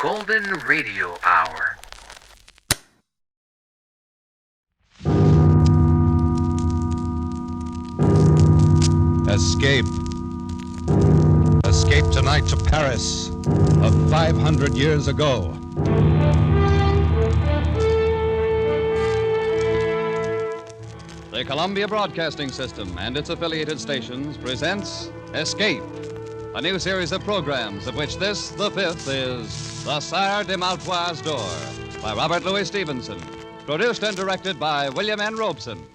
Golden Radio Hour. Escape. Escape tonight to Paris of 500 years ago. The Columbia Broadcasting System and its affiliated stations presents Escape, a new series of programs of which this, the fifth, is The Sire de Maletroits Door by Robert Louis Stevenson, produced and directed by William N. Robeson.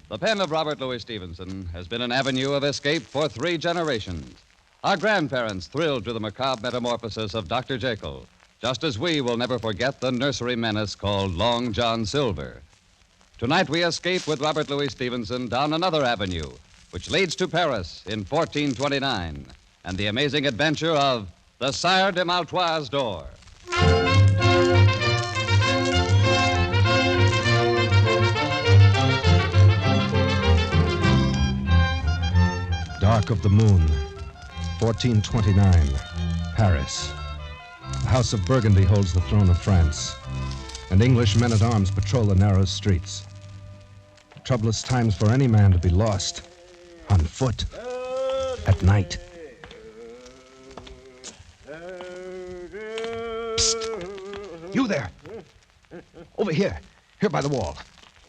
The pen of Robert Louis Stevenson has been an avenue of escape for 3 generations. Our grandparents thrilled to the macabre metamorphosis of Dr. Jekyll, just as we will never forget the nursery menace called Long John Silver. Tonight we escape with Robert Louis Stevenson down another avenue, which leads to Paris in 1429, and the amazing adventure of the Sire de Maletroits Door. Dark of the Moon, 1429, Paris. The House of Burgundy holds the throne of France, and English men-at-arms patrol the narrow streets. Troublous times for any man to be lost, on foot, at night. Psst! You there! Over here by the wall.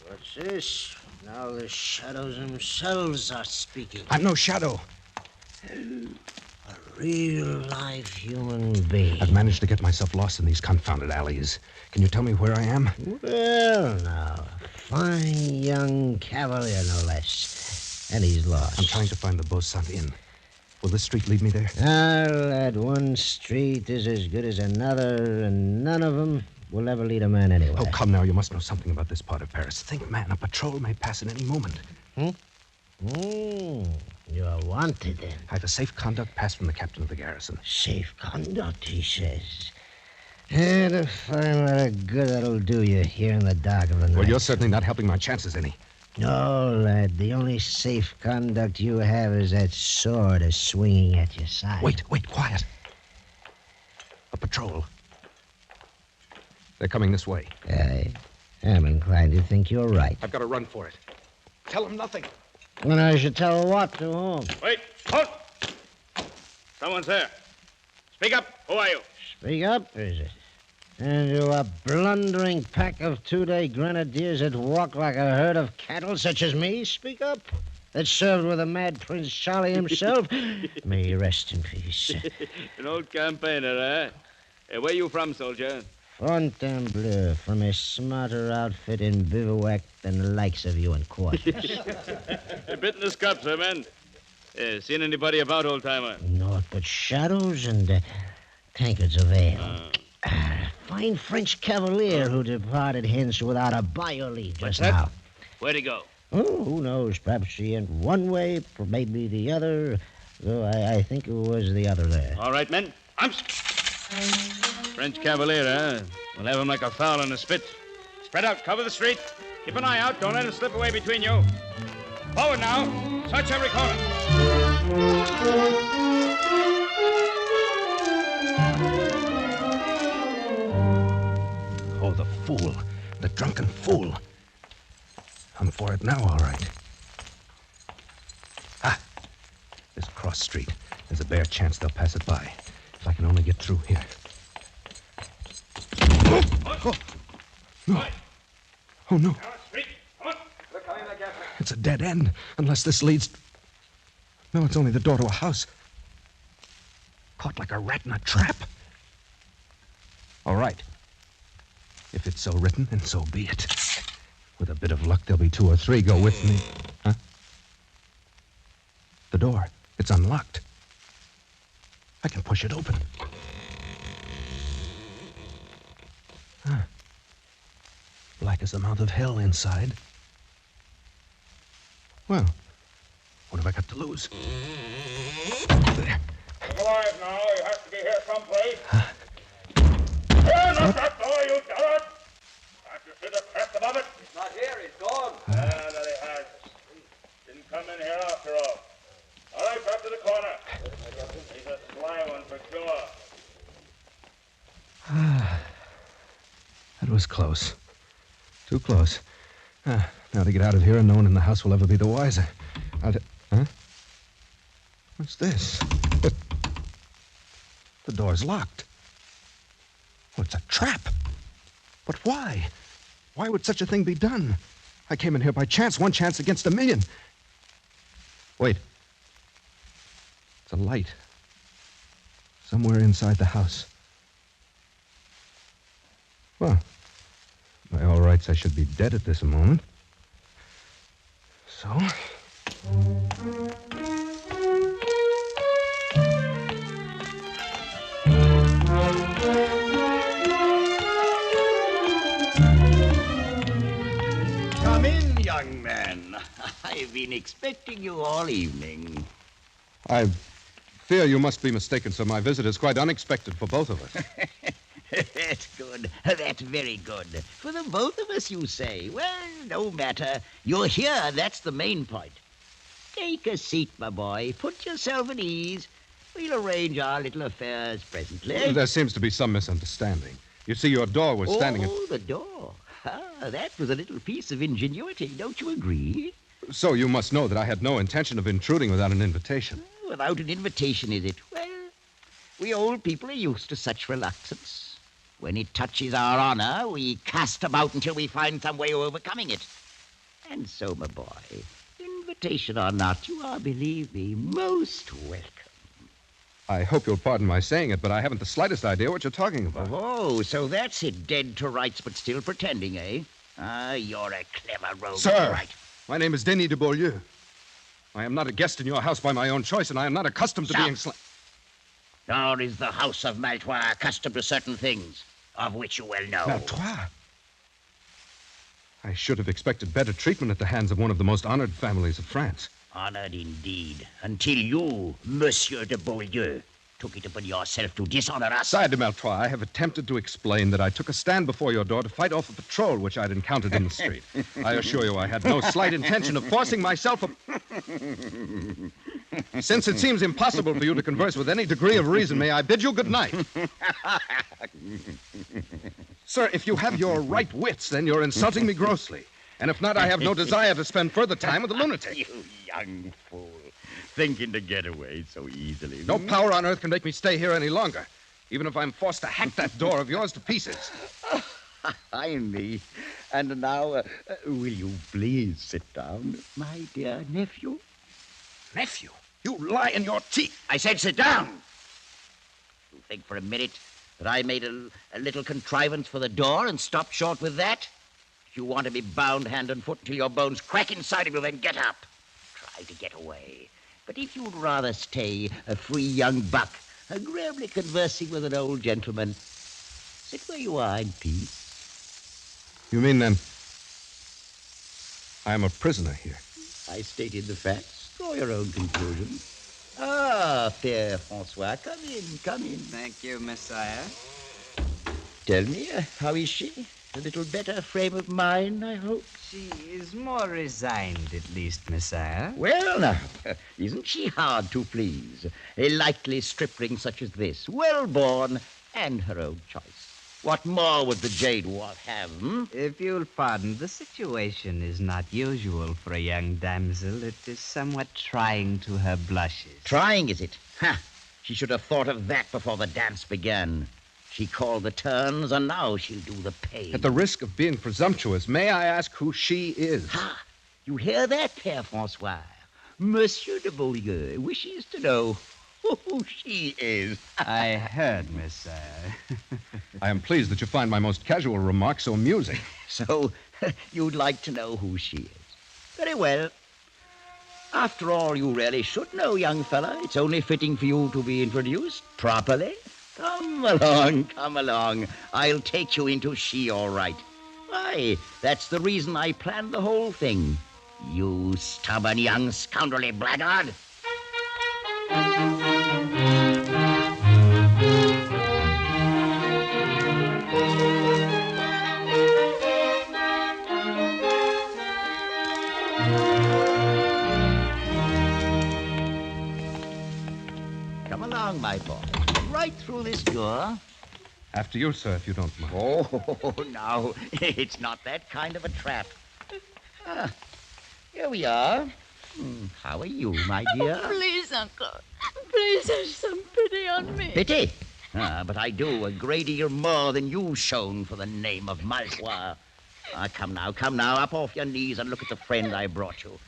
What's this? Now the shadows themselves are speaking. I'm no shadow. A real live human being. I've managed to get myself lost in these confounded alleys. Can you tell me where I am? Well, now, a fine young cavalier, no less. And he's lost. I'm trying to find the Beau-Saint Inn. Will this street lead me there? Lad, one street is as good as another, and none of them will ever lead a man anywhere. Oh, come now. You must know something about this part of Paris. Think, man, a patrol may pass at any moment. You're wanted, then. I have a safe conduct pass from the captain of the garrison. Safe conduct, he says. And to find what a good that'll do you here in the dark of the night. Well, you're certainly not helping my chances any. No, lad. The only safe conduct you have is that sword swinging at your side. Wait, quiet. A patrol. They're coming this way. I'm inclined to think you're right. I've got to run for it. Tell them nothing. When I should tell what to whom? Wait, halt! Someone's there. Speak up. Who are you? Speak up, is it? And you a blundering pack of 2-day grenadiers that walk like a herd of cattle, such as me? Speak up. That served with the mad Prince Charlie himself. May he rest in peace. An old campaigner, eh? Hey, where you from, soldier? Fontainebleau, from a smarter outfit in bivouac than the likes of you in quarters. A bit in the scups, eh, man? Seen anybody about, old-timer? Naught but shadows and tankards of ale. Fine French cavalier who departed hence without a bio leave just now. Where'd he go? Oh, who knows? Perhaps he went one way, maybe the other. Though I think it was the other there. All right, men. Arms. French cavalier, eh? We'll have him like a fowl in a spit. Spread out. Cover the street. Keep an eye out. Don't let him slip away between you. Forward now. Search every corner. Oh, the fool. The drunken fool. I'm for it now, all right. This cross street. There's a bare chance they'll pass it by. If I can only get through here. Oh, no. Oh, no. It's a dead end, unless this leads... No, it's only the door to a house. Caught like a rat in a trap. All right. If it's so written, then so be it. With a bit of luck, there'll be 2 or 3 go with me. Huh? The door. It's unlocked. I can push it open. Black as the mouth of hell inside. Well, what have I got to lose? There. Alive now. You have to be here someplace. Open up that door, you dog! Can't you see the crest above it? He's not here. He's gone. That he has. Didn't come in here after all. All right, was close. Too close. Now to get out of here, and no one in the house will ever be the wiser. Huh? What's this? The door's locked. Oh, it's a trap. But why? Why would such a thing be done? I came in here by chance, one chance against a million. Wait. It's a light. Somewhere inside the house. Well, by all rights, I should be dead at this moment. So... Come in, young man. I've been expecting you all evening. I fear you must be mistaken, sir. My visit is quite unexpected for both of us. That's good. That's very good. For the both of us, you say. Well, no matter. You're here. That's the main point. Take a seat, my boy. Put yourself at ease. We'll arrange our little affairs presently. There seems to be some misunderstanding. You see, your door was standing... Oh, the door. That was a little piece of ingenuity. Don't you agree? So you must know that I had no intention of intruding without an invitation. Without an invitation, is it? Well, we old people are used to such reluctance. When it touches our honor, we cast about until we find some way of overcoming it. And so, my boy, invitation or not, you are, believe me, most welcome. I hope you'll pardon my saying it, but I haven't the slightest idea what you're talking about. Oh, so that's it. Dead to rights, but still pretending, eh? You're a clever rogue. Sir, Right. My name is Denis de Beaulieu. I am not a guest in your house by my own choice, and I am not accustomed to being... Nor is the house of Maletroits accustomed to certain things, of which you well know. Maletroits? I should have expected better treatment at the hands of one of the most honored families of France. Honored indeed, until you, Monsieur de Beaulieu, took it upon yourself to dishonor us. Sire de Maletroits, I have attempted to explain that I took a stand before your door to fight off a patrol which I'd encountered in the street. I assure you I had no slight intention of forcing myself Since it seems impossible for you to converse with any degree of reason, may I bid you good night? Sir, if you have your right wits, then you're insulting me grossly. And if not, I have no desire to spend further time with a lunatic. You young fool. Thinking to get away so easily. No power on earth can make me stay here any longer, even if I'm forced to hack that door of yours to pieces. I me. And now, will you please sit down, my dear nephew? Nephew, you lie in your teeth. I said sit down. You think for a minute that I made a little contrivance for the door and stopped short with that? If you want to be bound hand and foot until your bones crack inside of you, then get up. Try to get away. But if you'd rather stay a free young buck, agreeably conversing with an old gentleman, sit where you are in peace. You mean, then, I am a prisoner here? I stated the facts. Draw your own conclusion. Ah, Père François, come in, come in. Thank you, Messiah. Tell me, how is she? A little better frame of mind, I hope? She is more resigned, at least, Messiah. Well, now, isn't she hard to please? A likely stripling such as this, well-born, and her own choice. What more would the jade wart have, If you'll pardon, the situation is not usual for a young damsel. It is somewhat trying to her blushes. Trying, is it? Ha! She should have thought of that before the dance began. She called the turns, and now she'll do the paying. At the risk of being presumptuous, may I ask who she is? Ha! You hear that, Père François? Monsieur de Beaulieu wishes to know who she is. I heard, Messiah. I am pleased that you find my most casual remark so amusing. So, you'd like to know who she is. Very well. After all, you really should know, young fella. It's only fitting for you to be introduced properly. Come along, come along. I'll take you into she, all right. Why, that's the reason I planned the whole thing. You stubborn young scoundrelly blackguard. Come along, my boy. Right through this door. After you, sir, if you don't mind. Oh, no, it's not that kind of a trap. Here we are. How are you, my dear? Oh, please, Uncle. Please have some pity on me. Pity? But I do a great deal more than you've shown for the name of Maletroits. Come now, up off your knees and look at the friend I brought you.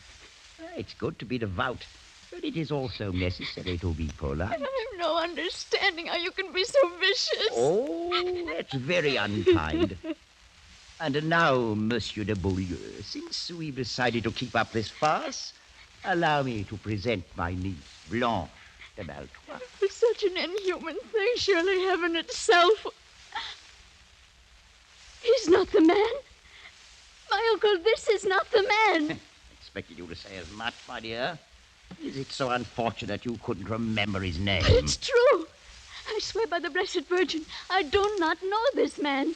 It's good to be devout, but it is also necessary to be polite. I have no understanding how you can be so vicious. Oh, that's very unkind. And now, Monsieur de Beaulieu, since we've decided to keep up this farce, allow me to present my niece, Blanche de Maletroits. For such an inhuman thing, surely heaven itself. He's not the man. My uncle, this is not the man. Expected you to say as much, my dear. Is it so unfortunate you couldn't remember his name? But it's true. I swear by the Blessed Virgin, I do not know this man.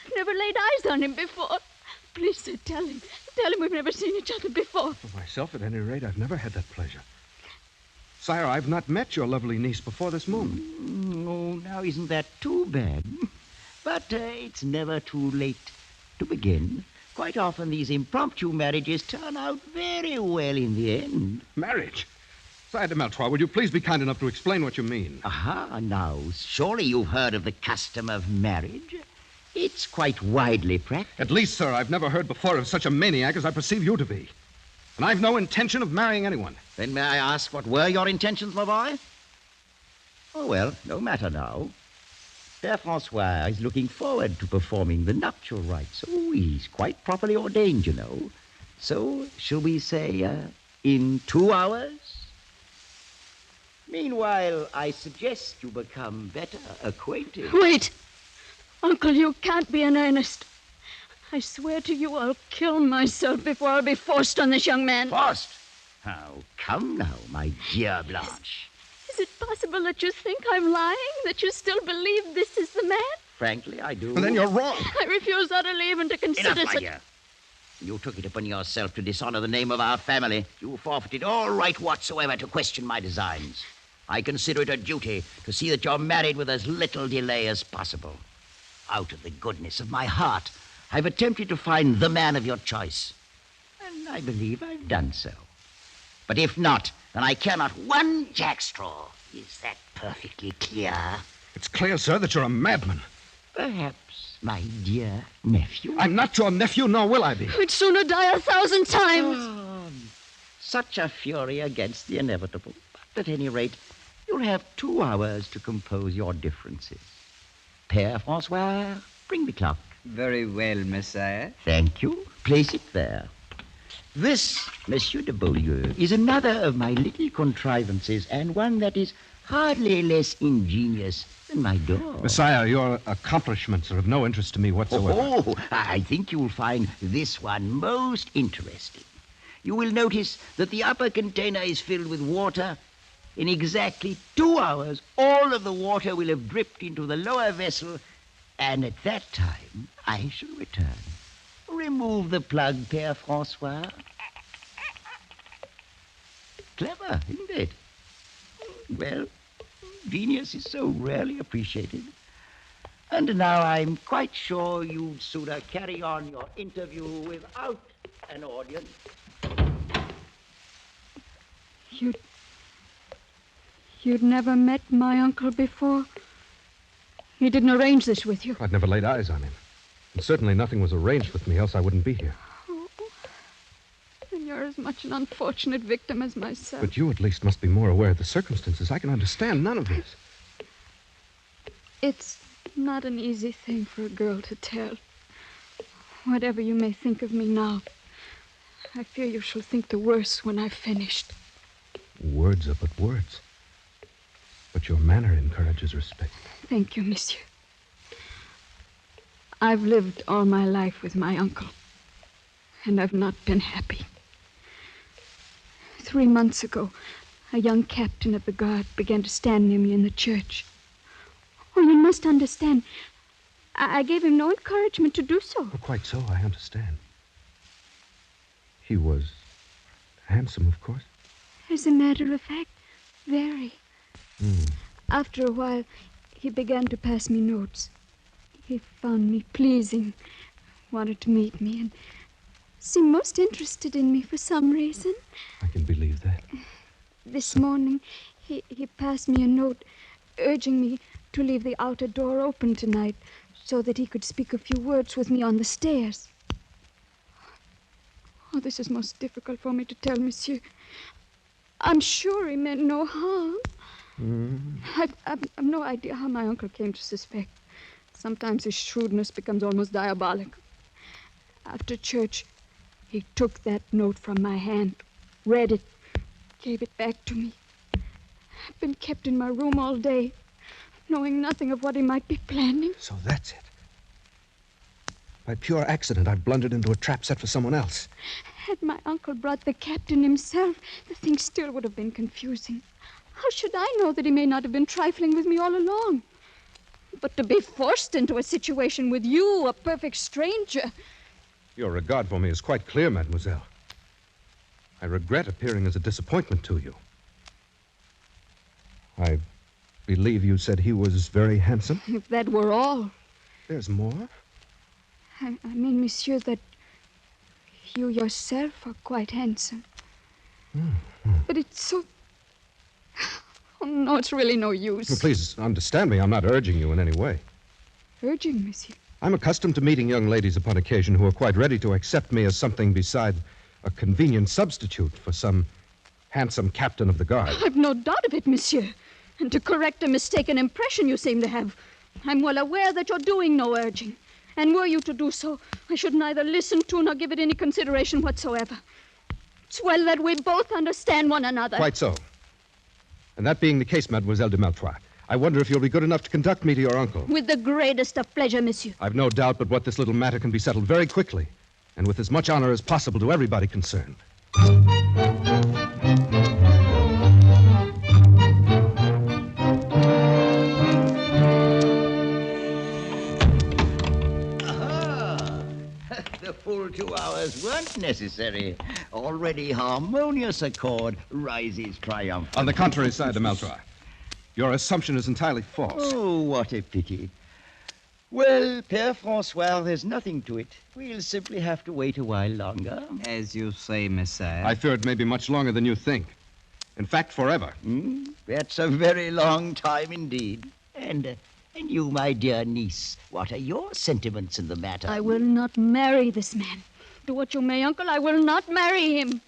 I've never laid eyes on him before. Please, sir, tell him. Tell him we've never seen each other before. For myself, at any rate, I've never had that pleasure. Sire, I've not met your lovely niece before this moment. Oh, now isn't that too bad? But it's never too late to begin. Quite often these impromptu marriages turn out very well in the end. Marriage? Sire de Maletroits, will you please be kind enough to explain what you mean? Aha, now, surely you've heard of the custom of marriage. It's quite widely practiced. At least, sir, I've never heard before of such a maniac as I perceive you to be. And I've no intention of marrying anyone. Then may I ask what were your intentions, my boy? Oh, well, no matter now. Père Francois is looking forward to performing the nuptial rites. Oh, he's quite properly ordained, you know. So, shall we say, in 2 hours? Meanwhile, I suggest you become better acquainted. Wait. Uncle, you can't be in earnest. I swear to you I'll kill myself before I'll be forced on this young man. Forced? Oh, come now, my dear Blanche. Is it possible that you think I'm lying? That you still believe this is the man? Frankly, I do. Well, then you're wrong. I refuse utterly even to consider Enough, my such... dear. You took it upon yourself to dishonor the name of our family. You forfeited all right whatsoever to question my designs. I consider it a duty to see that you're married with as little delay as possible. Out of the goodness of my heart, I've attempted to find the man of your choice. And I believe I've done so. But if not, then I care not one jackstraw. Is that perfectly clear? It's clear, sir, that you're a madman. Perhaps, my dear nephew. I'm not your nephew, nor will I be. I'd sooner die 1,000 times. Such a fury against the inevitable. But at any rate, you'll have 2 hours to compose your differences. Père Francois, bring the clock. Very well, Messiah. Thank you. Place it there. This, Monsieur de Beaulieu, is another of my little contrivances, and one that is hardly less ingenious than my door. Messiah, your accomplishments are of no interest to me whatsoever. Oh, I think you'll find this one most interesting. You will notice that the upper container is filled with water. In exactly 2 hours, all of the water will have dripped into the lower vessel, and at that time, I shall return. Remove the plug, Père Francois. Clever, isn't it? Well, genius is so rarely appreciated. And now I'm quite sure you'd sooner carry on your interview without an audience. You'd never met my uncle before? He didn't arrange this with you? I'd never laid eyes on him. And certainly nothing was arranged with me, else I wouldn't be here. Oh, then you're as much an unfortunate victim as myself. But you at least must be more aware of the circumstances. I can understand none of this. It's not an easy thing for a girl to tell. Whatever you may think of me now, I fear you shall think the worse when I've finished. Words are but words. But your manner encourages respect. Thank you, monsieur. I've lived all my life with my uncle, and I've not been happy. 3 months ago, a young captain of the guard began to stand near me in the church. Oh, you must understand. I gave him no encouragement to do so. Oh, quite so, I understand. He was handsome, of course. As a matter of fact, very. After a while, he began to pass me notes. He found me pleasing, wanted to meet me, and seemed most interested in me for some reason. I can believe that. This morning, he passed me a note urging me to leave the outer door open tonight so that he could speak a few words with me on the stairs. Oh, this is most difficult for me to tell, monsieur. I'm sure he meant no harm. I've no idea how my uncle came to suspect. Sometimes his shrewdness becomes almost diabolical. After church, he took that note from my hand, read it, gave it back to me. I've been kept in my room all day, knowing nothing of what he might be planning. So that's it. By pure accident, I've blundered into a trap set for someone else. Had my uncle brought the captain himself, the thing still would have been confusing. How should I know that he may not have been trifling with me all along? But to be forced into a situation with you, a perfect stranger... Your regard for me is quite clear, mademoiselle. I regret appearing as a disappointment to you. I believe you said he was very handsome? If that were all. There's more? I mean, monsieur, that you yourself are quite handsome. But it's so... Oh, no, it's really no use. Well, please understand me. I'm not urging you in any way. Urging, monsieur? I'm accustomed to meeting young ladies upon occasion who are quite ready to accept me as something beside a convenient substitute for some handsome captain of the guard. I've no doubt of it, monsieur. And to correct a mistaken impression you seem to have, I'm well aware that you're doing no urging. And were you to do so, I should neither listen to nor give it any consideration whatsoever. It's well that we both understand one another. Quite so. And that being the case, Mademoiselle de Maletroits, I wonder if you'll be good enough to conduct me to your uncle. With the greatest of pleasure, monsieur. I've no doubt but what this little matter can be settled very quickly, and with as much honor as possible to everybody concerned. The full 2 hours weren't necessary. Already harmonious accord rises triumphant. On the contrary, Sire de Maletroits, your assumption is entirely false. Oh, what a pity. Well, Père François, there's nothing to it. We'll simply have to wait a while longer. As you say, Messiah. I fear it may be much longer than you think. In fact, forever. That's a very long time indeed. And you, my dear niece, what are your sentiments in the matter? I will not marry this man. Do what you may, uncle, I will not marry him.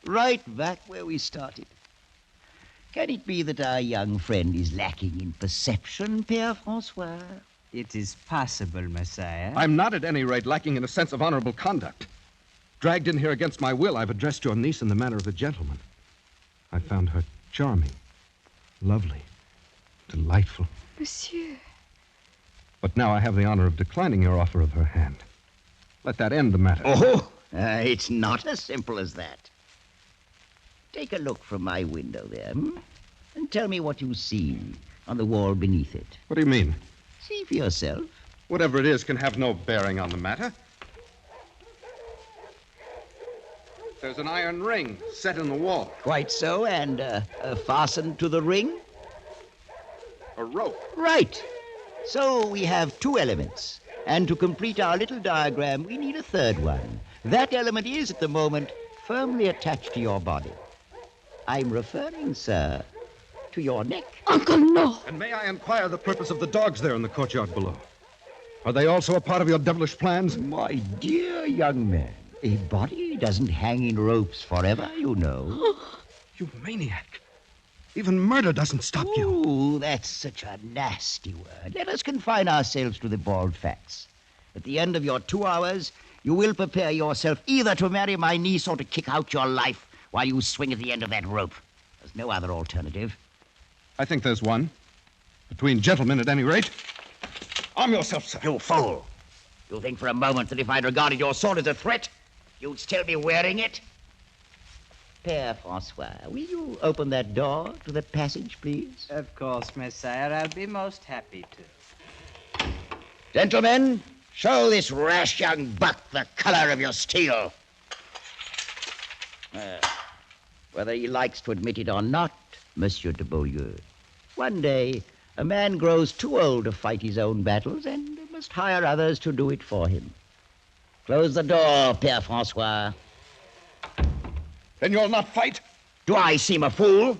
Right back where we started. Can it be that our young friend is lacking in perception, Père François? It is possible, Messiah. I'm not at any rate lacking in a sense of honorable conduct. Dragged in here against my will, I've addressed your niece in the manner of a gentleman. I found her charming, lovely, delightful. Monsieur. But now I have the honor of declining your offer of her hand. Let that end the matter. Oh, it's not as simple as that. Take a look from my window there, and tell me what you see on the wall beneath it. What do you mean? See for yourself. Whatever it is can have no bearing on the matter. There's an iron ring set in the wall. Quite so, and fastened to the ring? A rope. Right. So we have 2 elements. And to complete our little diagram, we need a third one. That element is, at the moment, firmly attached to your body. I'm referring, sir, to your neck. Uncle, no. And may I inquire the purpose of the dogs there in the courtyard below? Are they also a part of your devilish plans? My dear young man, a body doesn't hang in ropes forever, you know. You maniac. Even murder doesn't stop you. Ooh, that's such a nasty word. Let us confine ourselves to the bald facts. At the end of your 2 hours, you will prepare yourself either to marry my niece or to kick out your life while you swing at the end of that rope. There's no other alternative. I think there's one. Between gentlemen, at any rate. Arm yourself, sir. You fool. You think for a moment that if I'd regarded your sword as a threat, you'd still be wearing it? Père François, will you open that door to the passage, please? Of course, Messiah. I'll be most happy to. Gentlemen, show this rash young buck the color of your steel. Whether he likes to admit it or not, Monsieur de Beaulieu, one day A man grows too old to fight his own battles and must hire others to do it for him. Close the door, Père Francois. Then you'll not fight? Do I seem a fool?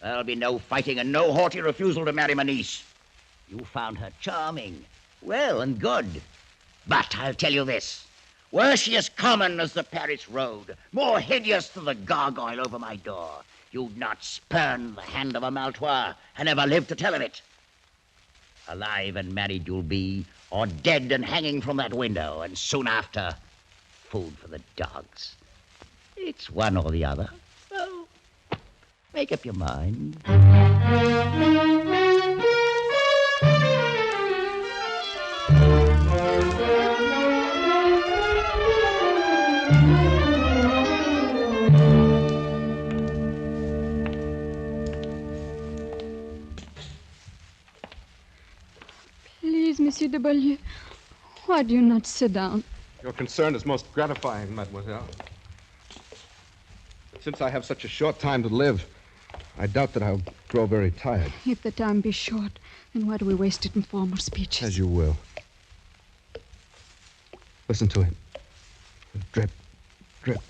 There'll be no fighting and no haughty refusal to marry my niece. You found her charming, well and good. But I'll tell you this. Were she as common as the Paris road, more hideous than the gargoyle over my door, you'd not spurn the hand of a Maletroit and never live to tell of it. Alive and married you'll be, or dead and hanging from that window, and soon after, food for the dogs. It's one or the other. So, make up your mind. Please, Monsieur de Beaulieu, why do you not sit down? Your concern is most gratifying, mademoiselle. But since I have such a short time to live, I doubt that I'll grow very tired. If the time be short, then why do we waste it in formal speeches? As you will. Listen to it. Drip, drip,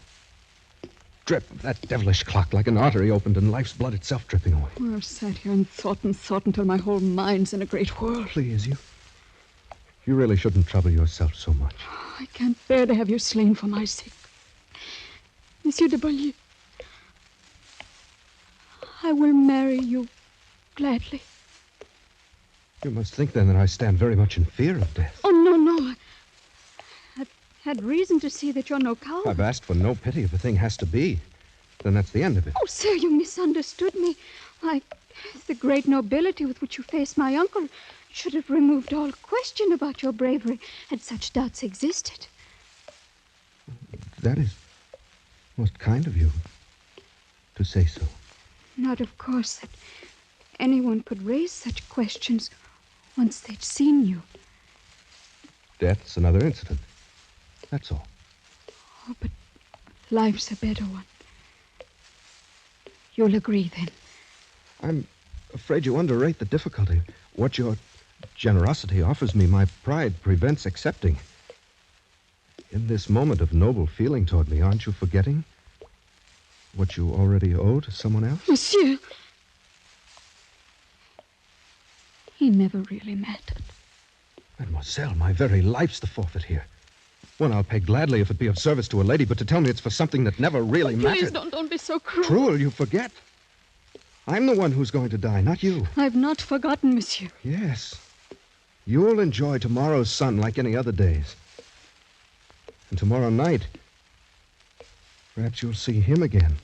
drip. That devilish clock, like an artery opened and life's blood itself dripping away. Well, I've sat here and thought until my whole mind's in a great whirl. Please, you really shouldn't trouble yourself so much. I can't bear to have you slain for my sake. Monsieur de Beaulieu, I will marry you gladly. You must think, then, that I stand very much in fear of death. Oh, no. I've had reason to see that you're no coward. I've asked for no pity. If a thing has to be, then that's the end of it. Oh, sir, you misunderstood me. Why, the great nobility with which you faced my uncle should have removed all question about your bravery had such doubts existed. That is most kind of you to say so. Not, of course, that anyone could raise such questions once they'd seen you. Death's another incident. That's all. Oh, but life's a better one. You'll agree, then? I'm afraid you underrate the difficulty. What your generosity offers me, my pride prevents accepting. In this moment of noble feeling toward me, aren't you forgetting what you already owe to someone else? Monsieur! He never really mattered. Mademoiselle, my very life's the forfeit here. One I'll pay gladly if it be of service to a lady, but to tell me it's for something that never really Please mattered. don't be so cruel. Cruel, you forget. I'm the one who's going to die, not you. I've not forgotten, monsieur. Yes. You'll enjoy tomorrow's sun like any other days. And tomorrow night, perhaps you'll see him again.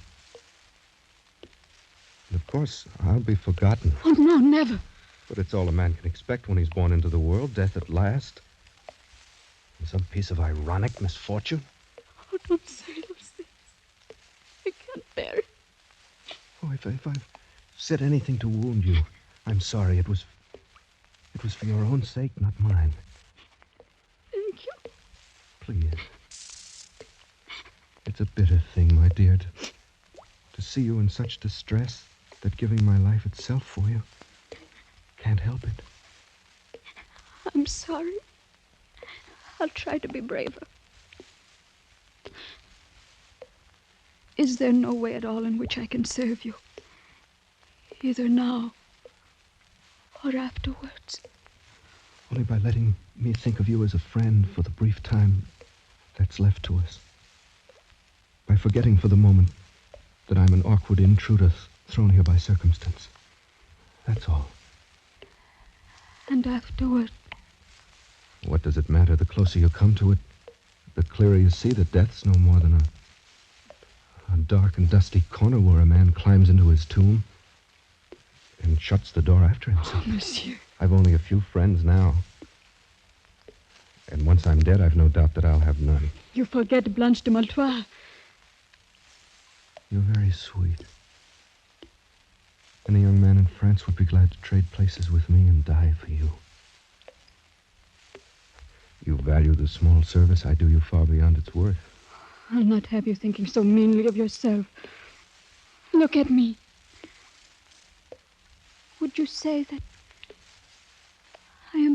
And of course, I'll be forgotten. Oh, no, never. But it's all a man can expect when he's born into the world, death at last. And some piece of ironic misfortune. Oh, don't say those things. I can't bear it. Oh, if I've said anything to wound you, I'm sorry. It was for your own sake, not mine. Thank you. Please. It's a bitter thing, my dear, to see you in such distress that giving my life itself for you can't help it. I'm sorry. I'll try to be braver. Is there no way at all in which I can serve you? Either now or afterwards? Only by letting me think of you as a friend for the brief time that's left to us. By forgetting for the moment that I'm an awkward intruder thrown here by circumstance. That's all. And afterward? What does it matter? The closer you come to it, the clearer you see that death's no more than a dark and dusty corner where a man climbs into his tomb and shuts the door after himself. Oh, monsieur. I've only a few friends now. And once I'm dead, I've no doubt that I'll have none. You forget Blanche de Maletroits. You're very sweet. Any young man in France would be glad to trade places with me and die for you. You value the small service I do you far beyond its worth. I'll not have you thinking so meanly of yourself. Look at me. Would you say that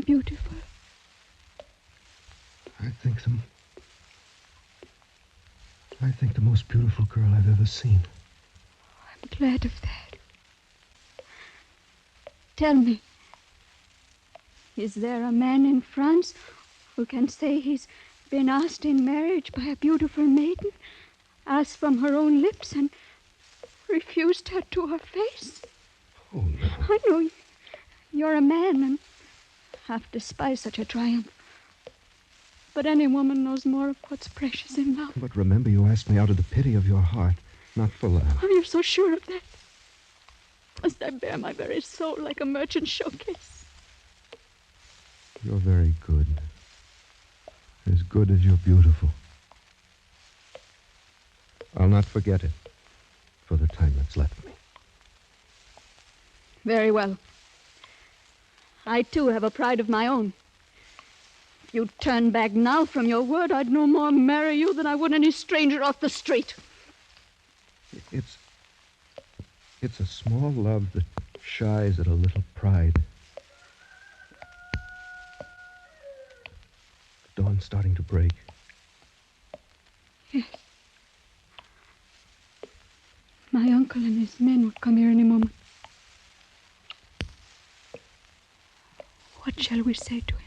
beautiful? I think the most beautiful girl I've ever seen. I'm glad of that. Tell me, is there a man in France who can say he's been asked in marriage by a beautiful maiden, asked from her own lips, and refused her to her face? Oh, no. I know you're a man and half despise such a triumph. But any woman knows more of what's precious in love. But remember, you asked me out of the pity of your heart, not for love. Are you so sure of that? Must I bear my very soul like a merchant showcase? You're very good. As good as you're beautiful. I'll not forget it for the time that's left me. Very well. I, too, have a pride of my own. If you'd turn back now from your word, I'd no more marry you than I would any stranger off the street. It's a small love that shies at a little pride. The dawn's starting to break. Yes. My uncle and his men will come here any moment. What shall we say to him?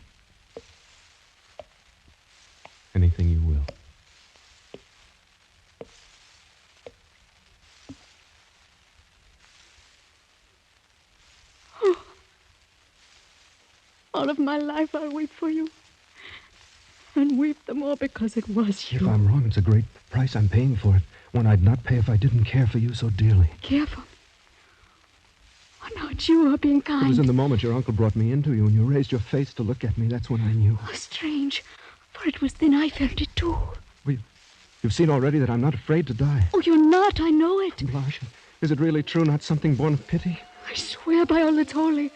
Anything you will. Oh. All of my life I'll weep for you. And weep the more because it was you. If I'm wrong, it's a great price I'm paying for it. One I'd not pay if I didn't care for you so dearly. Care for me? Oh, no, it's you who are being kind. It was in the moment your uncle brought me into you, and you raised your face to look at me. That's when I knew. Oh, strange. For it was then I felt it, too. Well, you've seen already that I'm not afraid to die. Oh, you're not. I know it. Blanche, is it really true, not something born of pity? I swear by all that's holy.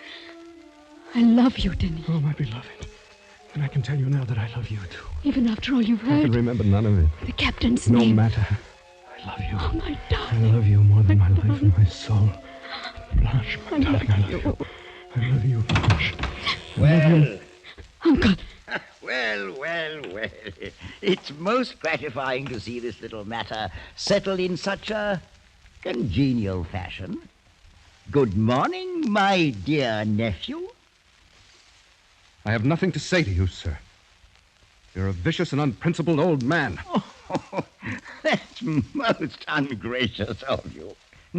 I love you, Denis. Oh, my beloved. And I can tell you now that I love you, too. Even after all you've heard. I can remember none of it. The captain's No name. matter. I love you. Oh, my I darling. love you more than my life and my soul. Blanche, my darling, I love you. you. I love you, Blanche. Well, Uncle. well. It's most gratifying to see this little matter settled in such a congenial fashion. Good morning, my dear nephew. I have nothing to say to you, sir. You're a vicious and unprincipled old man. Oh, that's most ungracious of you.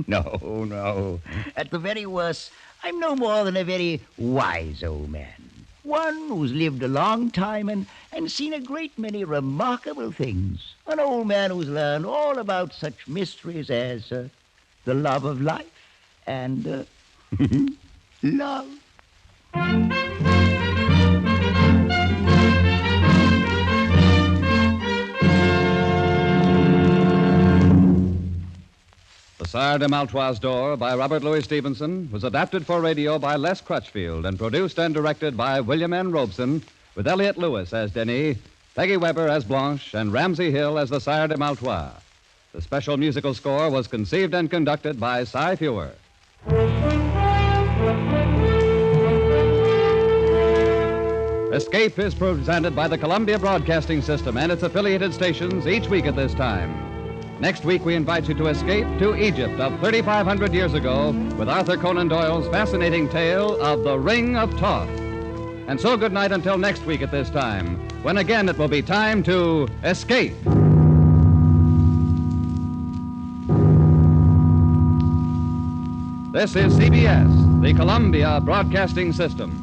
No. At the very worst, I'm no more than a very wise old man. One who's lived a long time and seen a great many remarkable things. An old man who's learned all about such mysteries as the love of life and love. The Sire de Maletroits door by Robert Louis Stevenson was adapted for radio by Les Crutchfield and produced and directed by William N. Robeson, with Elliot Lewis as Denis, Peggy Weber as Blanche, and Ramsey Hill as the Sire de Maletroits. The special musical score was conceived and conducted by Cy Fewer. Escape is presented by the Columbia Broadcasting System and its affiliated stations each week at this time. Next week, we invite you to escape to Egypt of 3,500 years ago with Arthur Conan Doyle's fascinating tale of the Ring of Thoth. And so good night until next week at this time, when again it will be time to escape. This is CBS, the Columbia Broadcasting System.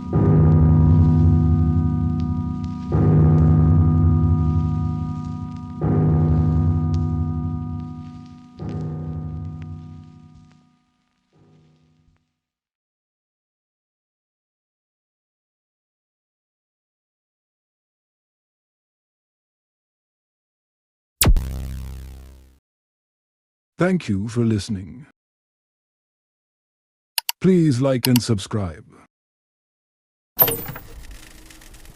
Thank you for listening. Please like and subscribe.